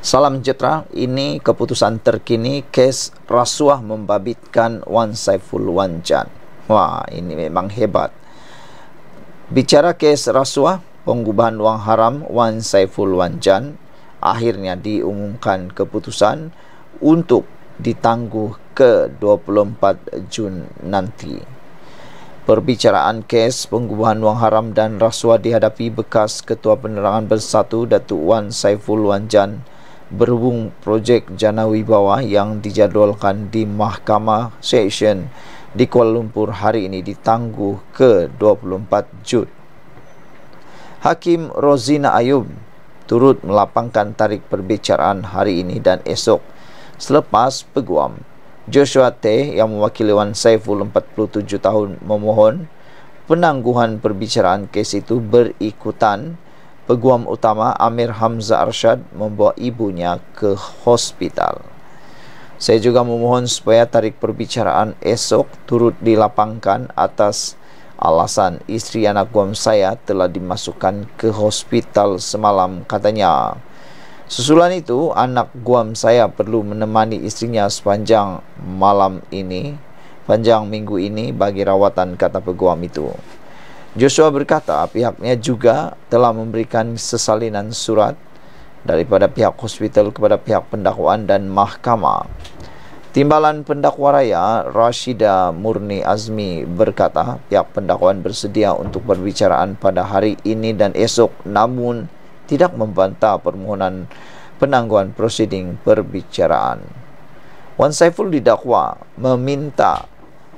Salam sejahtera, ini keputusan terkini kes rasuah membabitkan Wan Saiful Wanjan. Wah, ini memang hebat. Bicara kes rasuah, pengubahan wang haram Wan Saiful Wanjan, akhirnya diumumkan keputusan untuk ditangguh ke 24 Jun nanti. Perbicaraan kes pengubahan wang haram dan rasuah dihadapi bekas Ketua Penerangan Bersatu Datuk Wan Saiful Wanjan berhubung projek Jana Wibawa yang dijadualkan di Mahkamah Session di Kuala Lumpur hari ini ditangguh ke 24 Jun. Hakim Rozina Ayub turut melapangkan tarik perbicaraan hari ini dan esok selepas peguam Joshua T yang mewakili Wan Saiful 47 tahun memohon penangguhan perbicaraan kes itu berikutan. Peguam utama Amir Hamzah Arsyad membawa ibunya ke hospital. Saya juga memohon supaya tarik perbicaraan esok turut dilapangkan atas alasan isteri anak guam saya telah dimasukkan ke hospital semalam, katanya. Susulan itu, anak guam saya perlu menemani istrinya sepanjang minggu ini bagi rawatan, kata peguam itu. Joshua berkata pihaknya juga telah memberikan sesalinan surat daripada pihak hospital kepada pihak pendakwaan dan mahkamah. Timbalan pendakwa raya Rashida Murni Azmi berkata pihak pendakwaan bersedia untuk perbicaraan pada hari ini dan esok, namun tidak membantah permohonan penangguhan prosiding perbicaraan. Wan Saiful didakwa meminta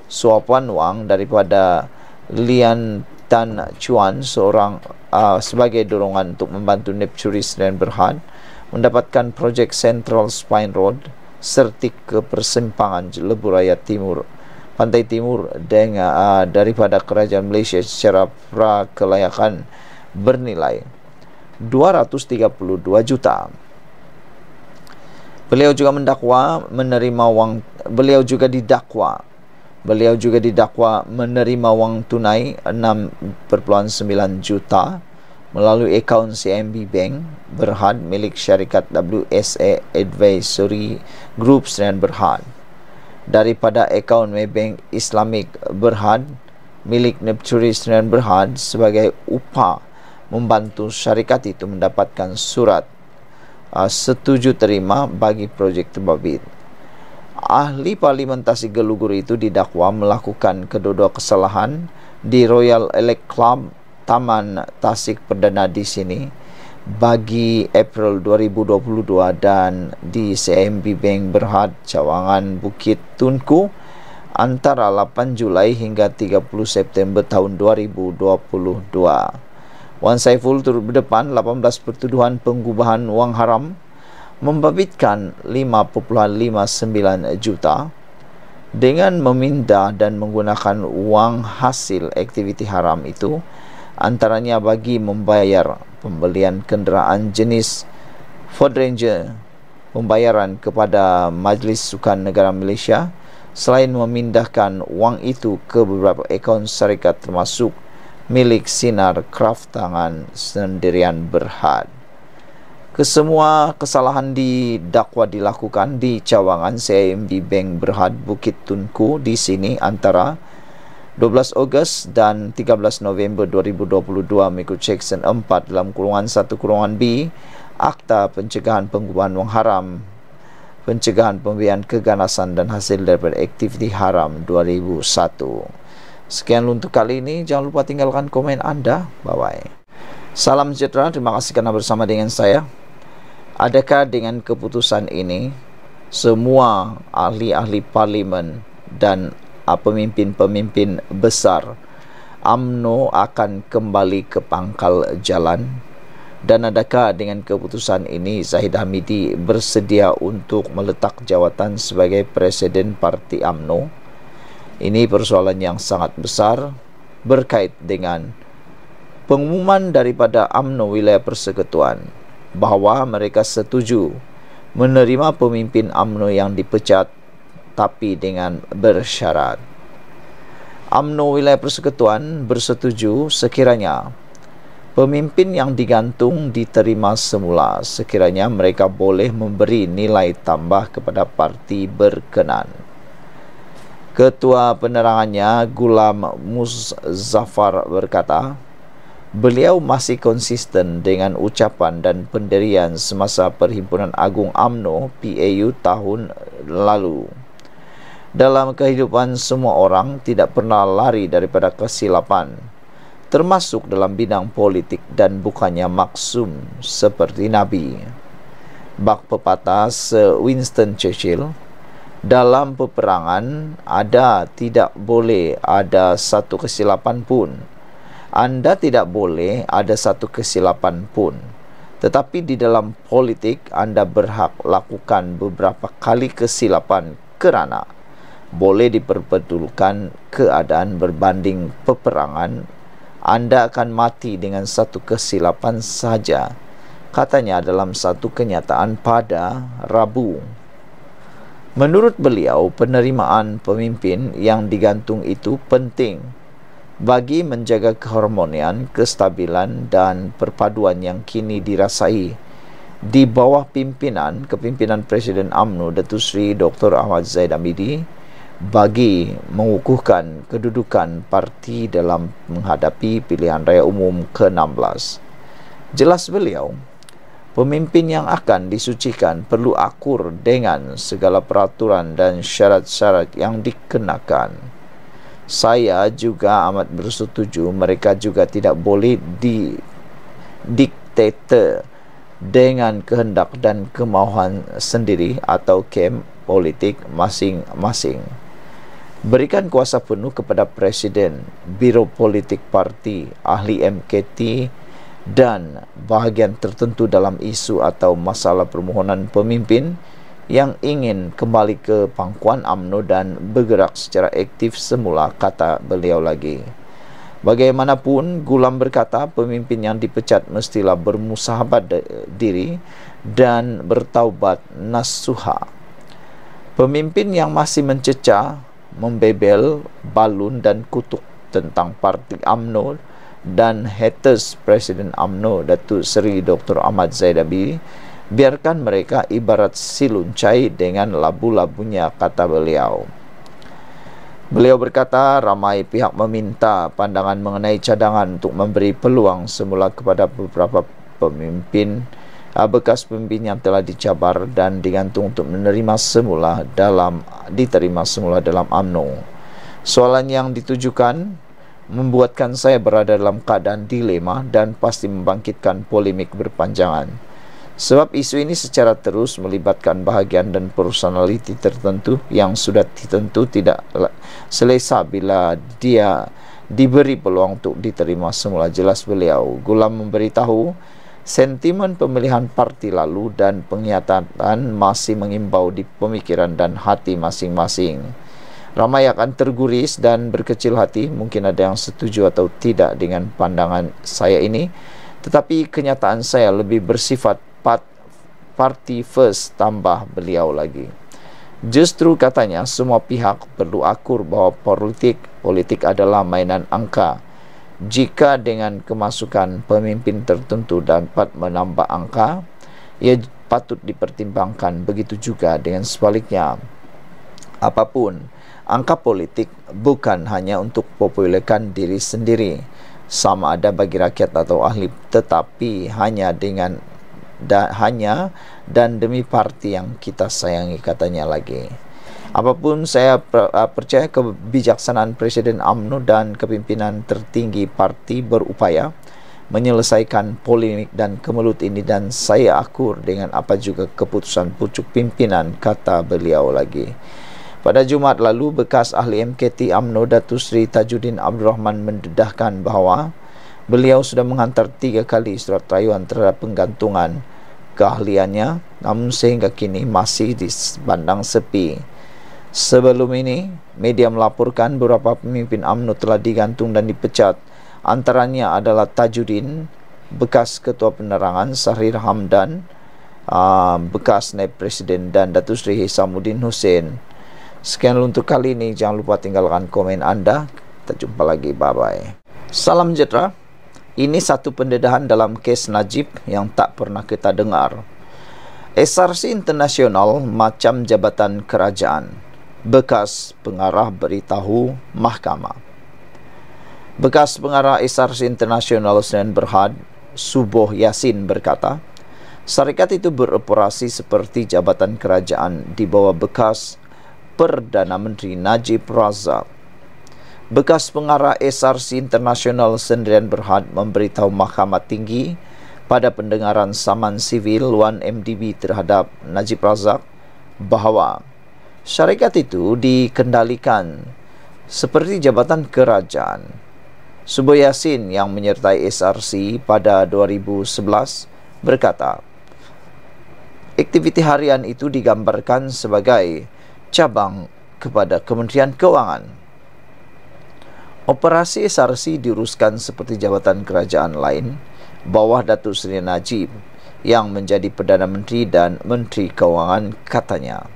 suapan wang daripada Lian Tan Chuan sebagai dorongan untuk membantu Nepturi Sdn Bhd mendapatkan projek Central Spine Road sertik ke persimpangan Lebuh Raya Timur, Pantai Timur dengan daripada Kerajaan Malaysia secara prakelayakan bernilai 232 juta. Beliau juga didakwa menerima wang tunai 6.9 juta melalui akaun CIMB Bank Berhad milik syarikat WSA Advisory Group Sdn Bhd daripada akaun Maybank Islamic Berhad milik Nepturi Sdn Bhd sebagai upah membantu syarikat itu mendapatkan surat setuju terima bagi projek terbabit. Ahli parlimentasi Gelugur itu didakwa melakukan kedua-dua kesalahan di Royal Elect Club Taman Tasik Perdana di sini bagi April 2022 dan di CIMB Bank Berhad Cawangan Bukit Tunku antara 8 Julai hingga 30 September tahun 2022. Wan Saiful turut berdepan 18 pertuduhan pengubahan wang haram membabitkan 5.59 juta dengan memindah dan menggunakan wang hasil aktiviti haram itu, antaranya bagi membayar pembelian kenderaan jenis Ford Ranger, pembayaran kepada Majlis Sukan Negara Malaysia, selain memindahkan wang itu ke beberapa akaun syarikat termasuk milik Sinar Kraftangan Sendirian Berhad. Kesemua kesalahan didakwa dilakukan di cawangan CIMB Bank Berhad Bukit Tunku di sini antara 12 Ogos dan 13 November 2022 mengikut Seksyen 4 dalam kurungan 1(b) Akta Pencegahan Pengubahan Wang Haram, Pencegahan Pemberian Keganasan dan Hasil daripada Aktiviti Haram 2001. Sekian untuk kali ini. Jangan lupa tinggalkan komen anda. Bye-bye. Salam sejahtera. Terima kasih kerana bersama dengan saya. Adakah dengan keputusan ini semua ahli-ahli parlimen dan pemimpin-pemimpin besar UMNO akan kembali ke pangkal jalan? Dan adakah dengan keputusan ini Zahid Hamidi bersedia untuk meletak jawatan sebagai Presiden Parti UMNO? Ini persoalan yang sangat besar berkait dengan pengumuman daripada UMNO Wilayah Persekutuan bahawa mereka setuju menerima pemimpin UMNO yang dipecat tapi dengan bersyarat. UMNO Wilayah Persekutuan bersetuju sekiranya Pemimpin yang digantung diterima semula sekiranya mereka boleh memberi nilai tambah kepada parti berkenan. Ketua penerangannya Gulam Muzaffar berkata, beliau masih konsisten dengan ucapan dan pendirian semasa Perhimpunan Agung UMNO PAU tahun lalu. Dalam kehidupan semua orang tidak pernah lari daripada kesilapan, termasuk dalam bidang politik, dan bukannya maksum seperti Nabi. Bak pepatah Sir Winston Churchill, dalam peperangan tidak boleh ada satu kesilapan pun. Anda tidak boleh ada satu kesilapan pun. Tetapi di dalam politik Anda berhak lakukan beberapa kali kesilapan kerana boleh diperbetulkan keadaan berbanding peperangan. Anda akan mati dengan satu kesilapan saja, katanya dalam satu kenyataan pada Rabu. Menurut beliau, penerimaan pemimpin yang digantung itu penting bagi menjaga keharmonian, kestabilan dan perpaduan yang kini dirasai di bawah kepimpinan Presiden UMNO Datuk Seri Dr. Ahmad Zahid Hamidi bagi mengukuhkan kedudukan parti dalam menghadapi pilihan raya umum ke-16. Jelas beliau, pemimpin yang akan disucikan perlu akur dengan segala peraturan dan syarat-syarat yang dikenakan. Saya juga amat bersetuju mereka juga tidak boleh didikte dengan kehendak dan kemauan sendiri atau kem politik masing-masing. Berikan kuasa penuh kepada Presiden, Biro Politik Parti, ahli MKT dan bahagian tertentu dalam isu atau masalah permohonan pemimpin yang ingin kembali ke pangkuan UMNO dan bergerak secara aktif semula, kata beliau lagi. Bagaimanapun, Gulam berkata pemimpin yang dipecat mestilah bermusahabat diri dan bertaubat nasuha. Pemimpin yang masih mencecah, membebel, balun dan kutuk tentang parti UMNO dan haters Presiden UMNO Datuk Seri Dr. Ahmad Zahid Hamidi, biarkan mereka ibarat siluncai dengan labu-labunya, kata beliau. Beliau berkata ramai pihak meminta pandangan mengenai cadangan untuk memberi peluang semula kepada beberapa bekas pemimpin yang telah dicabar dan digantung untuk diterima semula dalam UMNO. Soalan yang ditujukan membuatkan saya berada dalam keadaan dilema dan pasti membangkitkan polemik berpanjangan. Sebab isu ini secara terus melibatkan bahagian dan personaliti tertentu yang sudah tentu tidak selesa bila dia diberi peluang untuk diterima semula. Jelas beliau, Gulam memberitahu sentimen pemilihan parti lalu dan pengkhianatan masih mengimbau di pemikiran dan hati masing-masing. Ramai akan terguris dan berkecil hati, mungkin ada yang setuju atau tidak dengan pandangan saya ini, tetapi kenyataan saya lebih bersifat party first, tambah beliau lagi. Justru katanya semua pihak perlu akur bahawa politik adalah mainan angka. Jika dengan kemasukan pemimpin tertentu dapat menambah angka, ia patut dipertimbangkan. Begitu juga dengan sebaliknya. Apapun, angka politik bukan hanya untuk populerkan diri sendiri, sama ada bagi rakyat atau ahli, tetapi hanya dan demi parti yang kita sayangi, katanya lagi. Apapun, saya percaya kebijaksanaan Presiden UMNO dan kepimpinan tertinggi parti berupaya menyelesaikan polemik dan kemelut ini, dan saya akur dengan apa juga keputusan pucuk pimpinan, kata beliau lagi. Pada Jumaat lalu, bekas ahli MKT UMNO Datuk Seri Tajuddin Abdul Rahman mendedahkan bahawa beliau sudah menghantar 3 kali surat rayuan terhadap penggantungan keahliannya, namun sehingga kini masih dipandang sepi. Sebelum ini, media melaporkan beberapa pemimpin UMNO telah digantung dan dipecat. Antaranya adalah Tajuddin, bekas Ketua Penerangan, Sahrir Hamdan, bekas Naib Presiden, dan Datuk Seri Hisamuddin Hussein. Sekian untuk kali ini. Jangan lupa tinggalkan komen anda. Kita jumpa lagi. Bye-bye. Salam sejahtera. Ini satu pendedahan dalam kes Najib yang tak pernah kita dengar. SRC Internasional macam jabatan kerajaan. Bekas pengarah beritahu mahkamah. Bekas pengarah SRC Internasional Senin Berhad, Suboh Yasin berkata, syarikat itu beroperasi seperti jabatan kerajaan di bawah bekas Perdana Menteri Najib Razak. Bekas pengarah SRC Internasional Sendirian Berhad memberitahu Mahkamah Tinggi pada pendengaran saman sivil 1MDB terhadap Najib Razak bahawa syarikat itu dikendalikan seperti jabatan kerajaan. Suboh Yasin yang menyertai SRC pada 2011 berkata, aktiviti harian itu digambarkan sebagai cabang kepada Kementerian Keuangan. Operasi SRC diuruskan seperti jabatan kerajaan lain bawah Datuk Seri Najib yang menjadi Perdana Menteri dan Menteri Keuangan, katanya.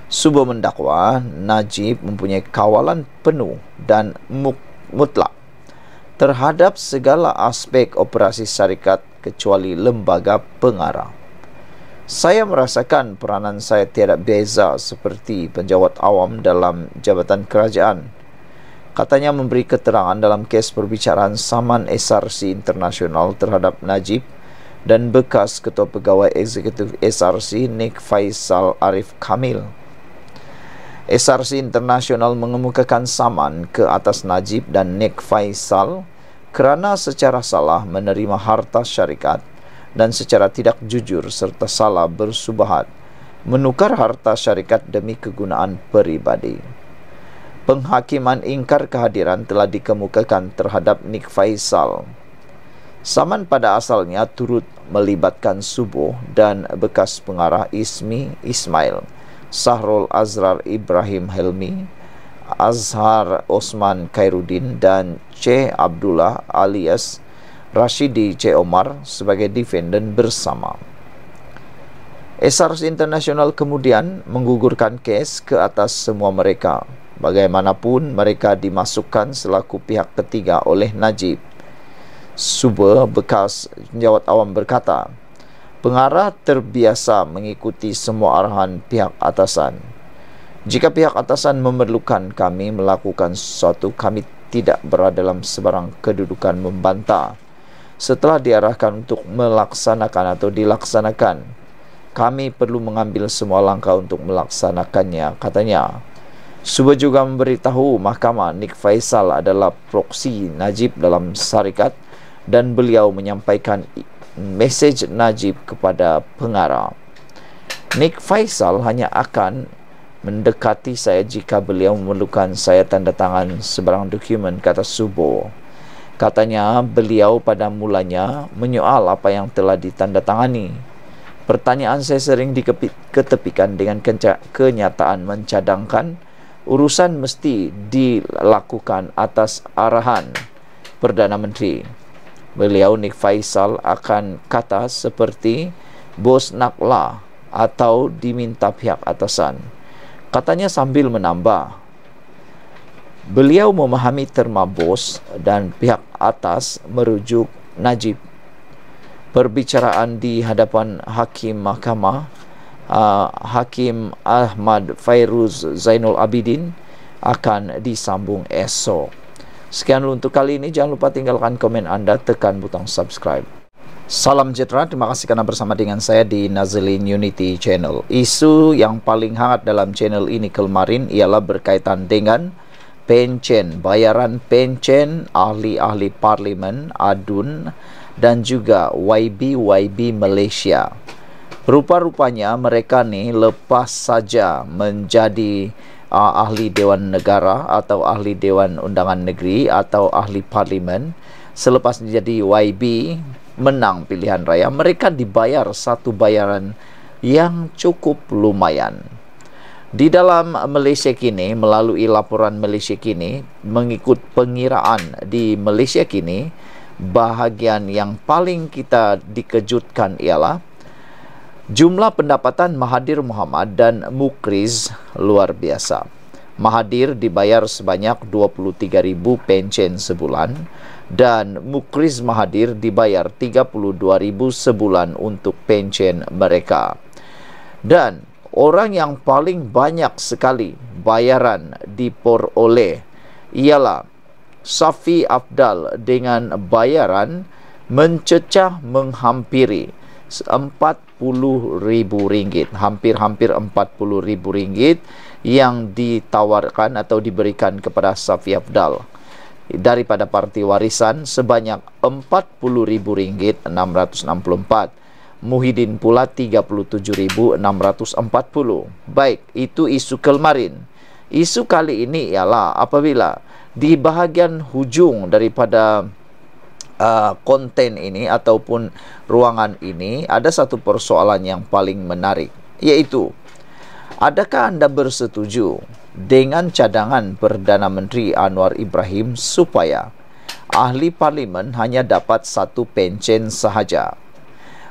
Suboh mendakwa Najib mempunyai kawalan penuh dan mutlak terhadap segala aspek operasi syarikat kecuali lembaga pengarah. Saya merasakan peranan saya tiada beza seperti penjawat awam dalam jabatan kerajaan. Katanya memberi keterangan dalam kes perbicaraan saman SRC Internasional terhadap Najib dan bekas Ketua Pegawai Eksekutif SRC Nik Faisal Arif Kamil. SRC Internasional mengemukakan saman ke atas Najib dan Nik Faisal kerana secara salah menerima harta syarikat dan secara tidak jujur serta salah bersubahat menukar harta syarikat demi kegunaan peribadi. Penghakiman ingkar kehadiran telah dikemukakan terhadap Nik Faisal. Saman pada asalnya turut melibatkan Suboh dan bekas pengarah Ismi Ismail, Sahrul Azrar Ibrahim Helmi, Azhar Osman Khairuddin dan C. Abdullah alias Rashidi C. Omar sebagai defendant bersama. SRC Internasional kemudian menggugurkan kes ke atas semua mereka. Bagaimanapun mereka dimasukkan selaku pihak ketiga oleh Najib. Suboh, bekas penjawat awam, berkata, pengarah terbiasa mengikuti semua arahan pihak atasan. Jika pihak atasan memerlukan kami melakukan sesuatu, kami tidak berada dalam sebarang kedudukan membantah. Setelah diarahkan untuk melaksanakan atau dilaksanakan, kami perlu mengambil semua langkah untuk melaksanakannya, katanya. Suboh juga memberitahu mahkamah Nik Faisal adalah proksi Najib dalam syarikat dan beliau menyampaikan mesej Najib kepada pengarah. Nik Faisal hanya akan mendekati saya jika beliau memerlukan saya tanda tangan sebarang dokumen, kata Suboh. Katanya beliau pada mulanya menyoal apa yang telah ditandatangani. Pertanyaan saya sering diketepikan dengan kenyataan mencadangkan urusan mesti dilakukan atas arahan Perdana Menteri. Beliau Nik Faisal akan kata seperti bos naklah atau diminta pihak atasan. Katanya sambil menambah, beliau memahami terma bos dan pihak atas merujuk Najib. Perbicaraan di hadapan Hakim Mahkamah Hakim Ahmad Fairuz Zainul Abidin akan disambung esok. Sekian untuk kali ini. Jangan lupa tinggalkan komen anda, tekan butang subscribe. Salam sejahtera, terima kasih karena bersama dengan saya di Nazlin Unity Channel. Isu yang paling hangat dalam channel ini kemarin ialah berkaitan dengan pencen, bayaran pencen ahli-ahli parlimen, ADUN dan juga YB Malaysia. Rupa-rupanya mereka ni lepas saja menjadi ahli Dewan Negara atau ahli Dewan Undangan Negeri atau ahli parlimen, selepas menjadi YB menang pilihan raya, mereka dibayar satu bayaran yang cukup lumayan. Di dalam Malaysia kini, melalui laporan Malaysia kini, mengikut pengiraan di Malaysia kini, bahagian yang paling kita dikejutkan ialah jumlah pendapatan Mahathir Mohamad dan Mukriz luar biasa. Mahathir dibayar sebanyak 23,000 pencen sebulan Dan Mukriz Mahathir dibayar 32,000 sebulan untuk pension mereka. Dan orang yang paling banyak sekali bayaran diperoleh ialah Safi Afdal dengan bayaran mencecah menghampiri RM40,000, hampir-hampir RM40,000 yang ditawarkan atau diberikan kepada Safi Afdal daripada parti warisan sebanyak RM40,664. Muhyiddin pula 37,640. Baik, itu isu kemarin. Isu kali ini ialah apabila di bahagian hujung daripada konten ini ataupun ruangan ini ada satu persoalan yang paling menarik, iaitu adakah anda bersetuju dengan cadangan Perdana Menteri Anwar Ibrahim supaya ahli parlimen hanya dapat satu pension sahaja?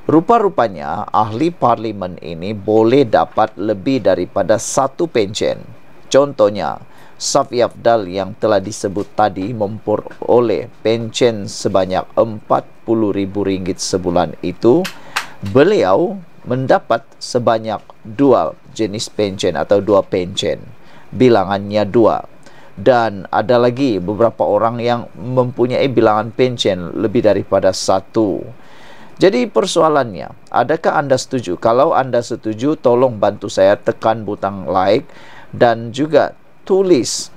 Rupa-rupanya ahli parlimen ini boleh dapat lebih daripada satu pension. Contohnya, Safi Afdal yang telah disebut tadi memperoleh pension sebanyak RM40,000 sebulan itu, beliau mendapat sebanyak dua jenis pension atau dua pension. Bilangannya dua. Dan ada lagi beberapa orang yang mempunyai bilangan pension lebih daripada satu. Jadi persoalannya, adakah anda setuju? Kalau anda setuju, tolong bantu saya tekan butang like dan juga tulis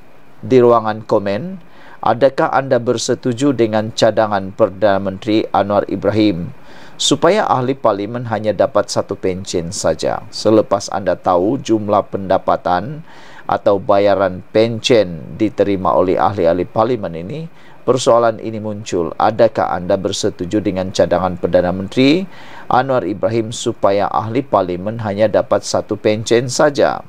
di ruangan komen, adakah anda bersetuju dengan cadangan Perdana Menteri Anwar Ibrahim supaya ahli parlimen hanya dapat satu pension saja? Selepas anda tahu jumlah pendapatan atau bayaran pension diterima oleh ahli-ahli parlimen ini, persoalan ini muncul. Adakah anda bersetuju dengan cadangan Perdana Menteri Anwar Ibrahim supaya ahli parlimen hanya dapat satu pension saja?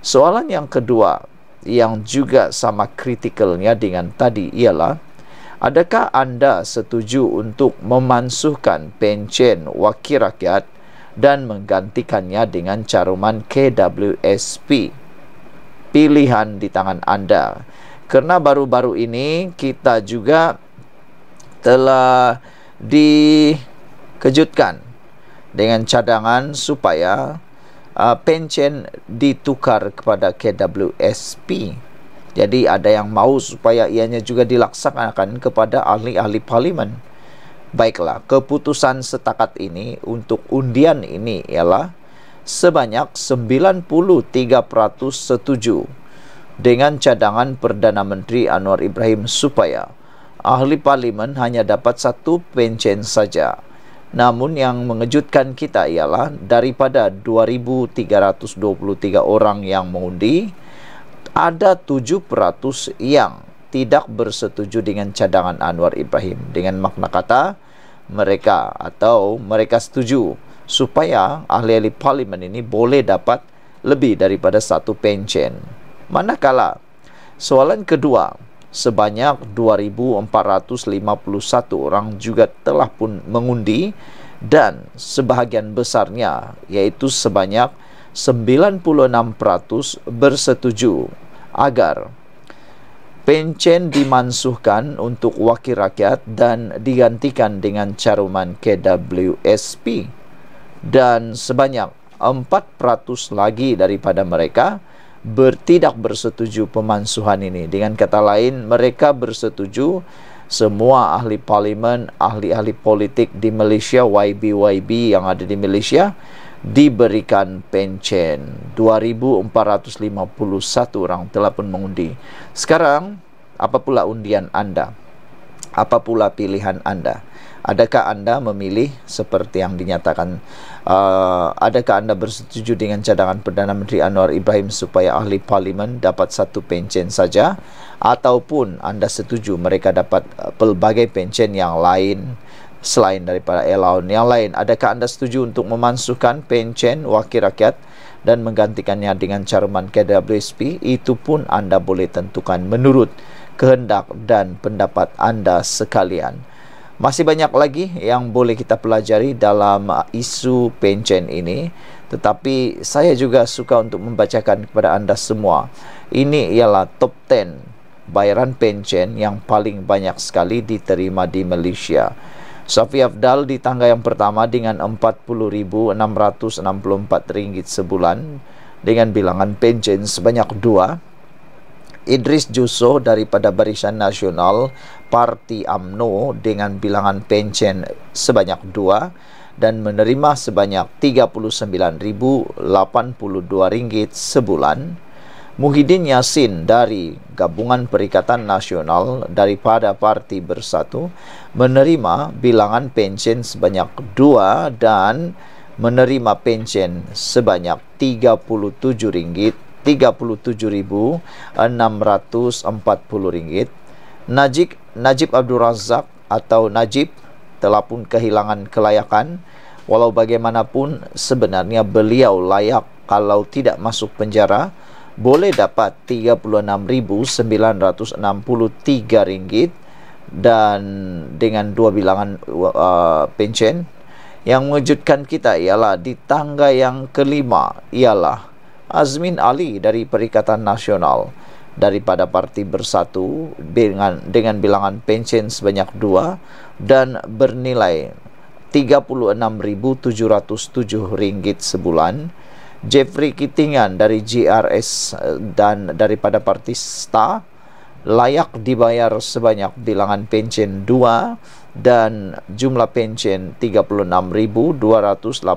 Soalan yang kedua yang juga sama kritikalnya dengan tadi ialah, adakah anda setuju untuk memansuhkan pension wakil rakyat dan menggantikannya dengan caruman KWSP? Pilihan di tangan anda. Kerana baru-baru ini kita juga telah dikejutkan dengan cadangan supaya pension ditukar kepada KWSP. Jadi ada yang mahu supaya ianya juga dilaksanakan kepada ahli-ahli parlimen. Baiklah, keputusan setakat ini untuk undian ini ialah sebanyak 93% setuju dengan cadangan Perdana Menteri Anwar Ibrahim supaya ahli parlimen hanya dapat satu pension saja. Namun yang mengejutkan kita ialah daripada 2,323 orang yang mengundi, ada 7% yang tidak bersetuju dengan cadangan Anwar Ibrahim. Dengan makna kata, mereka setuju supaya ahli-ahli parlimen ini boleh dapat lebih daripada satu pension. Manakala soalan kedua, sebanyak 2,451 orang juga telah pun mengundi dan sebahagian besarnya, yaitu sebanyak 96% bersetuju agar pension dimansuhkan untuk wakil rakyat dan digantikan dengan caruman KWSP. Dan sebanyak 4% lagi daripada mereka tidak bersetuju pemansuhan ini. Dengan kata lain, mereka bersetuju semua ahli parlimen, ahli-ahli politik di Malaysia, YB yang ada di Malaysia, diberikan pension. 2,451 orang telah pun mengundi. Sekarang, apa pula undian anda? Apa pula pilihan anda? Adakah anda memilih seperti yang dinyatakan? Adakah anda bersetuju dengan cadangan Perdana Menteri Anwar Ibrahim supaya ahli parlimen dapat satu pension saja? Ataupun anda setuju mereka dapat pelbagai pension yang lain selain daripada allowance yang lain? Adakah anda setuju untuk memansuhkan pension wakil rakyat dan menggantikannya dengan caruman KWSP? Itu pun anda boleh tentukan menurut kehendak dan pendapat anda sekalian. Masih banyak lagi yang boleh kita pelajari dalam isu pension ini, tetapi saya juga suka untuk membacakan kepada anda semua. Ini ialah top 10 bayaran pension yang paling banyak sekali diterima di Malaysia. Safi Afdal di tangga yang pertama dengan RM40,664 sebulan dengan bilangan pension sebanyak 2. Idris Jusso daripada Barisan Nasional Parti UMNO dengan bilangan pension sebanyak 2 dan menerima sebanyak RM39.082 sebulan. Muhyiddin Yassin dari Gabungan Perikatan Nasional daripada Parti Bersatu menerima bilangan pension sebanyak 2 dan menerima pension sebanyak RM37.640. Najib Abdul Razak atau Najib telah pun kehilangan kelayakan. Walau bagaimanapun sebenarnya beliau layak kalau tidak masuk penjara, boleh dapat RM36.963 dan dengan 2 bilangan pension. Yang mengejutkan kita ialah di tangga yang kelima ialah Azmin Ali dari Perikatan Nasional daripada Parti Bersatu dengan bilangan pension sebanyak 2 dan bernilai RM36.707 sebulan. Jeffrey Kitingan dari GRS dan daripada Parti STA layak dibayar sebanyak bilangan pension 2 dan jumlah pension RM36.285.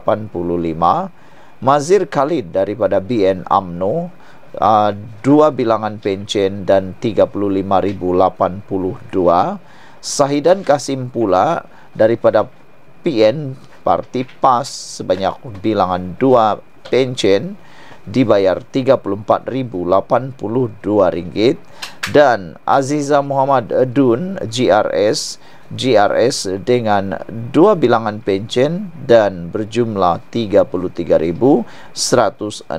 Mazir Khalid daripada BN UMNO 2 bilangan pension dan RM35.082. Sahidan Kasim pula daripada PN Parti PAS sebanyak bilangan 2 pension dibayar RM34.082 dan Aziza Muhammad Dun GRS dengan 2 bilangan pension dan berjumlah RM33.109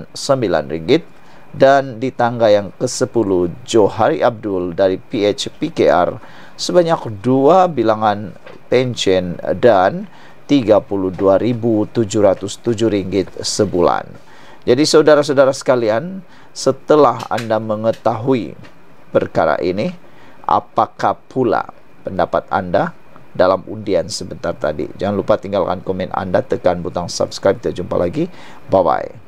dan di tangga yang ke-10 Johari Abdul dari PHPKR sebanyak 2 bilangan pension dan RM32.707 sebulan. Jadi saudara-saudara sekalian, setelah Anda mengetahui perkara ini, apakah pula pendapat Anda dalam undian sebentar tadi? Jangan lupa tinggalkan komen Anda, tekan butang subscribe. Kita jumpa lagi. Bye-bye.